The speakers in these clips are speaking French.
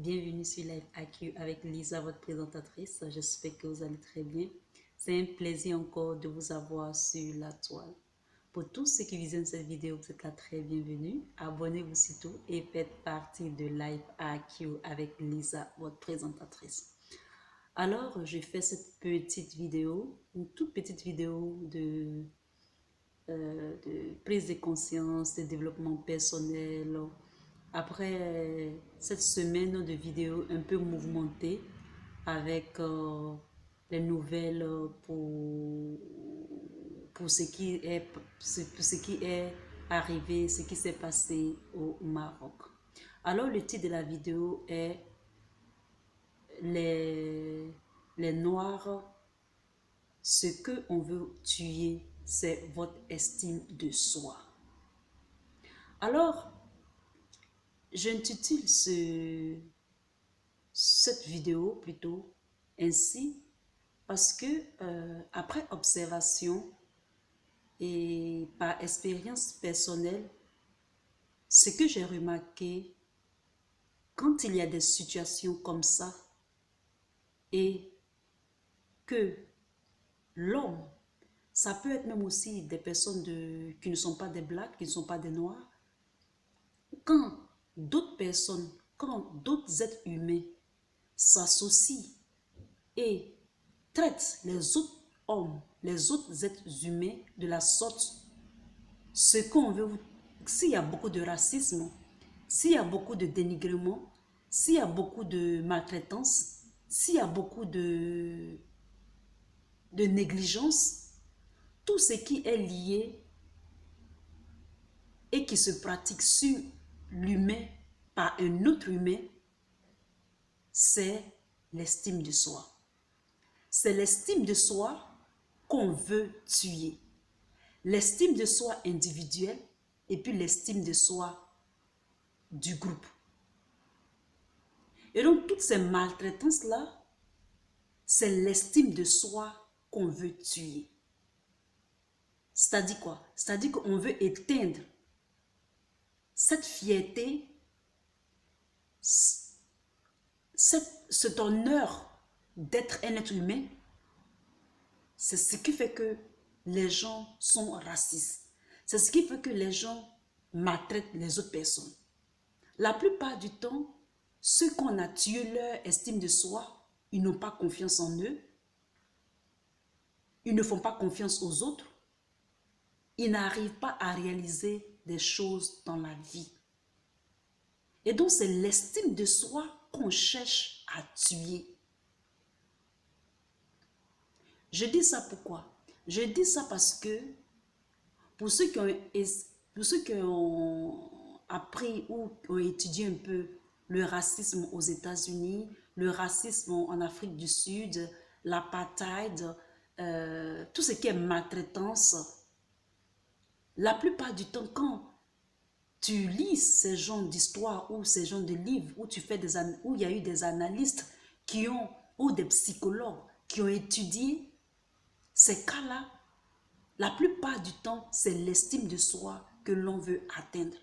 Bienvenue sur Live AQ avec Lisa, votre présentatrice. J'espère que vous allez très bien. C'est un plaisir encore de vous avoir sur la toile. Pour tous ceux qui visionnent cette vidéo, vous êtes la très bienvenue. Abonnez-vous surtout et faites partie de Live AQ avec Lisa, votre présentatrice. Alors, je fais cette petite vidéo, une toute petite vidéo de prise de conscience, de développement personnel. Après cette semaine de vidéos un peu mouvementée avec les nouvelles pour pour ce qui est arrivé, ce qui s'est passé au Maroc. Alors le titre de la vidéo est les Noirs, ce que on veut tuer, c'est votre estime de soi. Alors, j'intitule cette vidéo plutôt ainsi parce que après observation et par expérience personnelle, ce que j'ai remarqué quand il y a des situations comme ça et que l'homme, ça peut être même aussi des personnes qui ne sont pas des blacks, qui ne sont pas des noirs, quand d'autres personnes, quand d'autres êtres humains s'associent et traitent les autres hommes, les autres êtres humains de la sorte, ce qu'on veut, s'il y a beaucoup de racisme, s'il y a beaucoup de dénigrement, s'il y a beaucoup de maltraitance, s'il y a beaucoup de négligence, tout ce qui est lié et qui se pratique sur l'humain par un autre humain, c'est l'estime de soi. C'est l'estime de soi qu'on veut tuer. L'estime de soi individuelle et puis l'estime de soi du groupe. Et donc, toutes ces maltraitances-là, c'est l'estime de soi qu'on veut tuer. C'est-à-dire quoi? C'est-à-dire qu'on veut éteindre cette fierté, cet honneur d'être un être humain. C'est ce qui fait que les gens sont racistes. C'est ce qui fait que les gens maltraitent les autres personnes. La plupart du temps, ceux qu'on a tué leur estime de soi, ils n'ont pas confiance en eux. Ils ne font pas confiance aux autres. Ils n'arrivent pas à réaliser des choses dans la vie. Et donc, c'est l'estime de soi qu'on cherche à tuer. Je dis ça pourquoi? Je dis ça parce que pour ceux qui ont appris ou ont étudié un peu le racisme aux États-Unis, le racisme en Afrique du Sud, l'apartheid, tout ce qui est maltraitance, la plupart du temps, quand tu lis ces genres d'histoires ou ces genres de livres où où il y a eu des analystes ou des psychologues qui ont étudié ces cas-là, la plupart du temps, c'est l'estime de soi que l'on veut atteindre.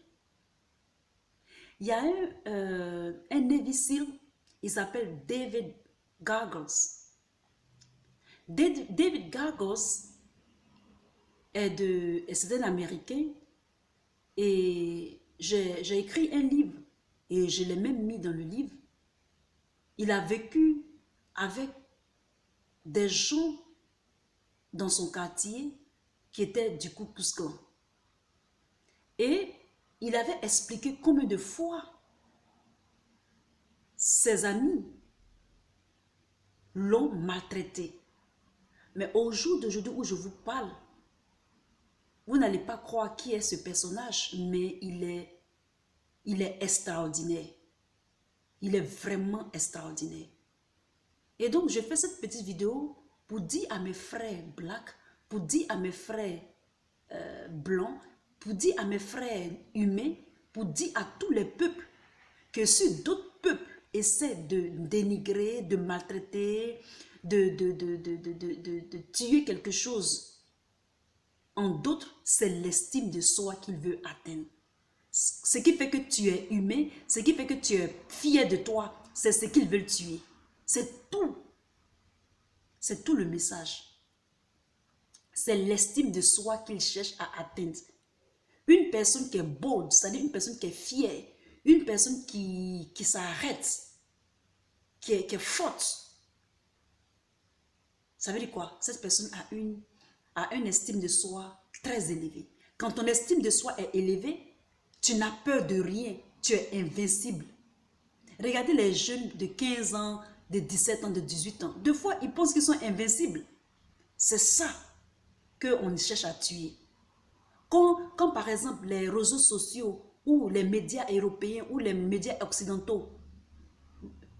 Il y a un Navy SEAL, il s'appelle David Goggins. David Goggins c'est un Américain et j'ai écrit un livre et je l'ai même mis dans le livre. Il a vécu avec des gens dans son quartier qui étaient du Ku Klux Klan. Et il avait expliqué combien de fois ses amis l'ont maltraité. Mais au jour d'aujourd'hui où je vous parle, vous n'allez pas croire qui est ce personnage, mais il est extraordinaire. Il est vraiment extraordinaire. Et donc, je fais cette petite vidéo pour dire à mes frères blacks, pour dire à mes frères blancs, pour dire à mes frères humains, pour dire à tous les peuples que si d'autres peuples essaient de dénigrer, de maltraiter, de tuer quelque chose en d'autres, c'est l'estime de soi qu'il veut atteindre. Ce qui fait que tu es humain, ce qui fait que tu es fier de toi, c'est ce qu'ils veulent tuer. C'est tout. C'est tout le message. C'est l'estime de soi qu'ils cherchent à atteindre. Une personne qui est bold, c'est-à-dire une personne qui est fière, une personne qui s'arrête, qui est forte. Ça veut dire quoi? Cette personne a une estime de soi très élevée. Quand ton estime de soi est élevée, tu n'as peur de rien. Tu es invincible. Regardez les jeunes de 15 ans, de 17 ans, de 18 ans. Deux fois, ils pensent qu'ils sont invincibles. C'est ça qu'on cherche à tuer. Quand par exemple les réseaux sociaux ou les médias européens ou les médias occidentaux